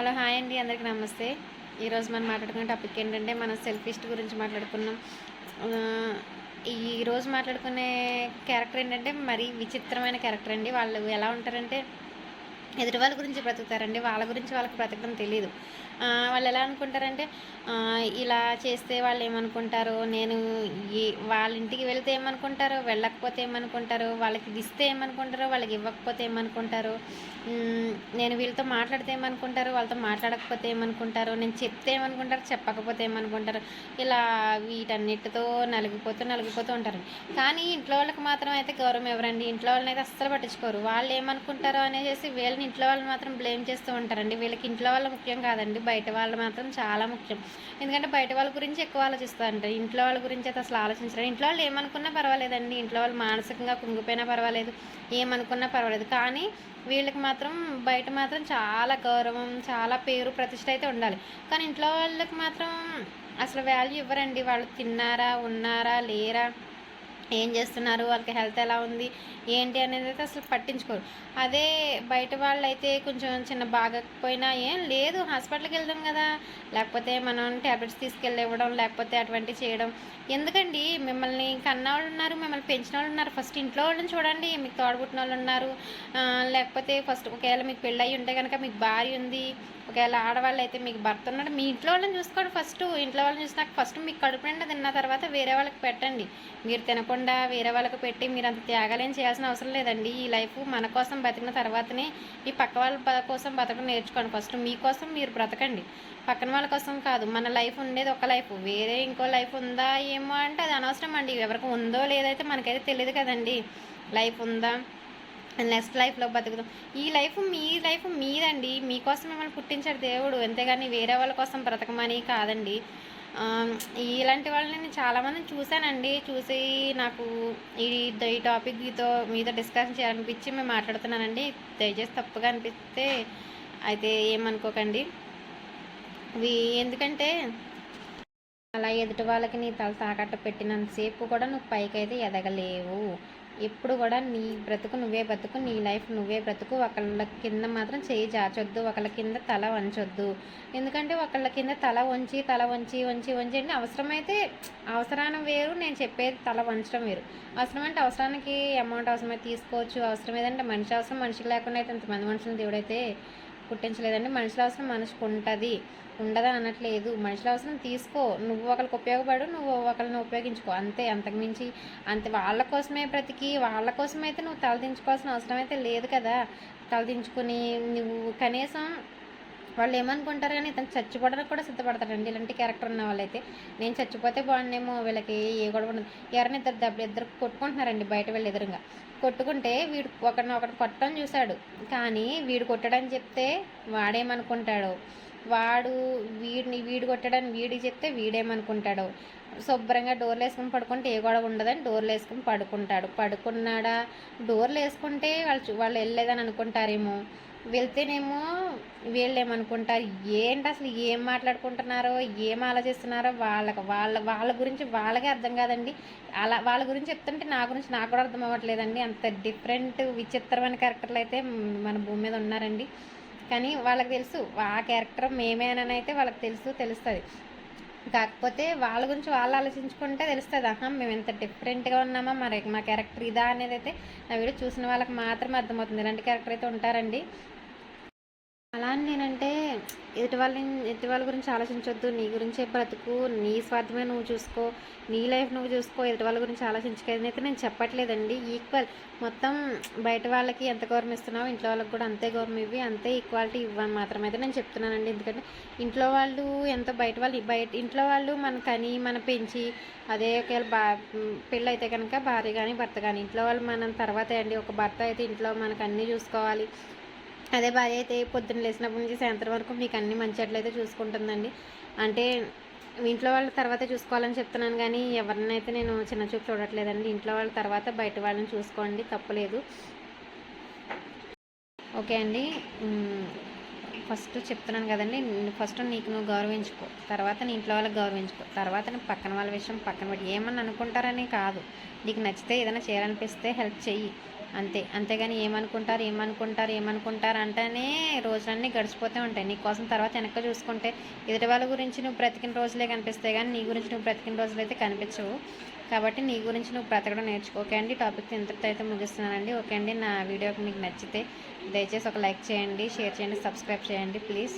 Hello hi అండి, అందరికీ నమస్తే. ఈరోజు మనం మాట్లాడుకునే టాపిక్ ఏంటంటే మనం సెల్ఫిస్ట్ గురించి మాట్లాడుకున్నాం. ఈరోజు మాట్లాడుకునే క్యారెక్టర్ ఏంటంటే మరీ విచిత్రమైన క్యారెక్టర్ అండి. వాళ్ళు ఎలా ఉంటారంటే ఎదుటి వాళ్ళ గురించి బ్రతుకుతారండి, వాళ్ళ గురించి వాళ్ళకి బ్రతకడం తెలియదు. వాళ్ళు ఎలా అనుకుంటారంటే ఇలా చేస్తే వాళ్ళు ఏమనుకుంటారో, నేను ఏ వాళ్ళ ఇంటికి వెళ్తే ఏమనుకుంటారో, వెళ్ళకపోతే ఏమనుకుంటారో, వాళ్ళకి ఇది ఇస్తే ఏమనుకుంటారో, వాళ్ళకి ఇవ్వకపోతే ఏమనుకుంటారో, నేను వీళ్ళతో మాట్లాడితే ఏమనుకుంటారో, వాళ్ళతో మాట్లాడకపోతే ఏమనుకుంటారో, నేను చెప్తే ఏమనుకుంటారో, చెప్పకపోతే ఏమనుకుంటారో, ఇలా వీటన్నిటితో నలిగిపోతూ ఉంటారు. కానీ ఇంట్లో వాళ్ళకి మాత్రం అయితే గౌరవం ఎవరండి, ఇంట్లో వాళ్ళని అయితే అస్సలు పట్టించుకోరు. వాళ్ళు ఏమనుకుంటారో అనేసి వీళ్ళని ఇంట్లో వాళ్ళు మాత్రం బ్లేమ్ చేస్తూ ఉంటారండి. వీళ్ళకి ఇంట్లో వాళ్ళు ముఖ్యం కాదండి, బయట వాళ్ళు మాత్రం చాలా ముఖ్యం. ఎందుకంటే బయట వాళ్ళ గురించి ఎక్కువ ఆలోచిస్తారంట, ఇంట్లో వాళ్ళ గురించి అయితే అసలు ఆలోచించరు. ఇంట్లో వాళ్ళు ఏమనుకున్నా పర్వాలేదండి, ఇంట్లో వాళ్ళు మానసికంగా కుంగిపోయినా పర్వాలేదు, ఏమనుకున్నా పర్వాలేదు. కానీ వీళ్ళకి మాత్రం బయట మాత్రం చాలా గౌరవం, చాలా పేరు ప్రతిష్ట అయితే ఉండాలి. కానీ ఇంట్లో వాళ్ళకి మాత్రం అసలు వాల్యూ ఇవ్వరండి. వాళ్ళు తిన్నారా, ఉన్నారా, లేరా, ఏం చేస్తున్నారు, వాళ్ళకి హెల్త్ ఎలా ఉంది, ఏంటి అనేది అయితే అసలు పట్టించుకోరు. అదే బయట వాళ్ళు అయితే కొంచెం చిన్న బాగకపోయినా ఏం లేదు, హాస్పిటల్కి వెళ్దాం కదా, లేకపోతే మనం ట్యాబ్లెట్స్ తీసుకెళ్ళి ఇవ్వడం, లేకపోతే అటువంటివి చేయడం. ఎందుకండి, మిమ్మల్ని కన్నవాళ్ళు ఉన్నారు, మిమ్మల్ని పెంచిన వాళ్ళు ఉన్నారు, ఫస్ట్ ఇంట్లో వాళ్ళని చూడండి. మీకు తోడబుట్టిన వాళ్ళు ఉన్నారు, లేకపోతే ఫస్ట్ ఒకవేళ మీకు పెళ్ళయి ఉంటే కనుక మీకు భార్య ఉంది, ఒకవేళ ఆడవాళ్ళు అయితే మీకు భర్త ఉన్నాడు. మీ ఇంట్లో వాళ్ళని చూసుకోండి ఫస్ట్. ఇంట్లో వాళ్ళని చూసినాక ఫస్ట్ మీకు కడుపు నిండా తిన్న తర్వాత వేరే వాళ్ళకి పెట్టండి. మీరు తినకుండా వేరే వాళ్ళకి పెట్టి మీరు అంత త్యాగాలేం చేయాల్సిన అవసరం లేదండి. ఈ లైఫ్ మన కోసం బతికిన తర్వాతనే ఈ పక్క వాళ్ళ కోసం బతకడం నేర్చుకోండి. ఫస్ట్ మీకోసం మీరు బ్రతకండి, పక్కన వాళ్ళ కోసం కాదు. మన లైఫ్ ఉండేది ఒక లైఫ్, వేరే ఇంకో లైఫ్ ఉందా ఏమో అంటే అది అనవసరం అండి. ఎవరికి ఉందో లేదైతే మనకైతే తెలియదు కదండి. లైఫ్ ఉందా, నెక్స్ట్ లైఫ్లో బతుకుదాం. ఈ లైఫ్ మీదండి, మీకోసం మిమ్మల్ని పుట్టించాడు దేవుడు, అంతేగాని వేరే వాళ్ళ కోసం బ్రతకమని కాదండి. ఇలాంటి వాళ్ళని నేను చాలామందిని చూశానండి. చూసి నాకు ఈ ఈ టాపిక్ మీతో డిస్కషన్ చేయాలనిపించి మేము మాట్లాడుతున్నానండి. దయచేసి తప్పుగా అనిపిస్తే అయితే ఏమనుకోకండి. ఎందుకంటే అలా ఎదుటి వాళ్ళకి నీ తల తాకట్టు పెట్టినంతసేపు కూడా నువ్వు పైకైతే ఎదగలేవు. ఎప్పుడు కూడా నీ బ్రతుకు నువ్వే బ్రతుకు, నీ లైఫ్ నువ్వే బ్రతుకు. ఒకళ్ళ కింద మాత్రం చేయి చాచొద్దు, ఒకళ్ళ కింద తల వంచొద్దు. ఎందుకంటే ఒకళ్ళ కింద తల వంచి అంటే అవసరమైతే అవసరాన్ని వేరు, నేను చెప్పేది తల వంచడం వేరు. అవసరమంటే అవసరానికి అమౌంట్ అవసరమైతే తీసుకోవచ్చు. అవసరం ఏదంటే మనిషి అవసరం, మనిషికి లేకుండా అయితే ఇంతమంది మనుషులను దేవుడైతే పుట్టించలేదండి. మనుషుల అవసరం మనిషికి ఉంటుంది, ఉండదని అనట్లేదు. మనుషుల అవసరం తీసుకో, నువ్వు ఒకరికి ఉపయోగపడు, నువ్వు ఒకరిని ఉపయోగించుకో, అంతే. అంతకుమించి అంతే. వాళ్ళ కోసమే బ్రతికి వాళ్ళ కోసమైతే నువ్వు తలదించుకోవాల్సిన అవసరం అయితే లేదు కదా. తలదించుకుని నువ్వు కనీసం వాళ్ళు ఏమనుకుంటారు, కానీ ఇతను చచ్చిపోవడానికి కూడా సిద్ధపడతారండి ఇలాంటి క్యారెక్టర్ ఉన్న వాళ్ళైతే. నేను చచ్చిపోతే బాగుండేమో, వీళ్ళకి ఏ గొడవ ఉండదు. ఎవరైనా ఇద్దరు కొట్టుకుంటున్నారండి బయట వెళ్ళి ఎదురుగా, కొట్టుకుంటే వీడు ఒకటి కొట్టడం చూశాడు, కానీ వీడు కొట్టడని చెప్తే వాడేమనుకుంటాడో, వీడు కొట్టడానికి వీడికి చెప్తే వీడేమనుకుంటాడో. శుభ్రంగా డోర్లు వేసుకుని పడుకుంటే ఏ గొడవ ఉండదని డోర్లు వేసుకుని పడుకున్నాడా. డోర్లు వేసుకుంటే వాళ్ళు వెళ్ళలేదని అనుకుంటారేమో, వెళ్తేనేమో వీళ్ళు ఏమనుకుంటారు, ఏంటి అసలు ఏం మాట్లాడుకుంటున్నారో, ఏం ఆలోచిస్తున్నారో వాళ్ళ గురించి వాళ్ళకే అర్థం కాదండి. అలా వాళ్ళ గురించి చెప్తుంటే నా గురించి నాకు కూడా అర్థం అవ్వట్లేదండి. అంత డిఫరెంట్ విచిత్రమైన క్యారెక్టర్లు అయితే మన భూమి మీద ఉన్నారండి. కానీ వాళ్ళకి తెలుసు ఆ క్యారెక్టర్ మేమేనని అయితే వాళ్ళకి తెలుస్తుంది. కాకపోతే వాళ్ళ గురించి వాళ్ళు ఆలోచించుకుంటే తెలుస్తుంది, మేము ఎంత డిఫరెంట్గా ఉన్నామా, మరి మా క్యారెక్టర్ ఇదా అనేది అయితే నా వీడియో చూసిన వాళ్ళకి మాత్రమే అర్థమవుతుంది. ఇలాంటి క్యారెక్టర్ అయితే ఉంటారండి. అలా అని నేనంటే ఎదుటి వాళ్ళ గురించి ఆలోచించొద్దు, నీ గురించే బ్రతుకు, నీ స్వార్థమే నువ్వు చూసుకో, నీ లైఫ్ నువ్వు చూసుకో, ఎదుటి వాళ్ళ గురించి ఆలోచించుకోదని అయితే నేను చెప్పట్లేదండి. ఈక్వల్ మొత్తం బయట వాళ్ళకి ఎంత గౌరవం ఇస్తున్నావో ఇంట్లో వాళ్ళకి కూడా అంతే గౌరవం ఇవ్వి, అంతే ఈక్వాలిటీ ఇవ్వని మాత్రమైతే నేను చెప్తున్నానండి. ఎందుకంటే ఇంట్లో వాళ్ళు ఎంతో ఇంట్లో వాళ్ళు మనకని మన పెంచి, అదే ఒకవేళ పెళ్ళి అయితే కనుక భార్య కానీ భర్త కానీ, ఇంట్లో వాళ్ళు మన తర్వాతే అండి. ఒక భర్త అయితే ఇంట్లో మనకు అన్నీ చూసుకోవాలి, అదే భార్య అయితే పొద్దున్న లేచినప్పటి నుంచి సాయంత్రం వరకు మీకు అన్ని మంచిట్లయితే చూసుకుంటుందండి. అంటే ఇంట్లో వాళ్ళ తర్వాతే చూసుకోవాలని చెప్తున్నాను, కానీ ఎవరినైతే నేను చిన్న చూపు చూడట్లేదండి. ఇంట్లో వాళ్ళ తర్వాత బయట వాళ్ళని చూసుకోండి, తప్పలేదు. ఓకే అండి. ఫస్ట్ చెప్తున్నాను కదండి, ఫస్ట్ నీకు నువ్వు గౌరవించుకో, తర్వాత నీ ఇంట్లో వాళ్ళకి గౌరవించుకో, తర్వాత నీ పక్కన వాళ్ళ విషయం పక్కన పెట్టి ఏమని అనుకుంటారని కాదు. నీకు నచ్చితే ఏదైనా చేయాలనిపిస్తే హెల్ప్ చెయ్యి, అంతే. అంతేగాని ఏమనుకుంటారు అంటేనే రోజులన్నీ గడిచిపోతూ ఉంటాయి. నీ కోసం తర్వాత వెనక్కి చూసుకుంటే ఎదుటి వాళ్ళ గురించి నువ్వు బ్రతికిన రోజులే కనిపిస్తాయి కానీ నీ గురించి నువ్వు బ్రతికిన రోజులైతే కనిపించవు. కాబట్టి నీ గురించి నువ్వు బ్రతకడం నేర్చుకో. ఓకే అండి, టాపిక్ ఇంతటితో అయితే ముగిస్తున్నానండి. ఓకే అండి, నా వీడియోకి మీకు నచ్చితే దయచేసి ఒక లైక్ చేయండి, షేర్ చేయండి, సబ్స్క్రైబ్ చేయండి ప్లీజ్.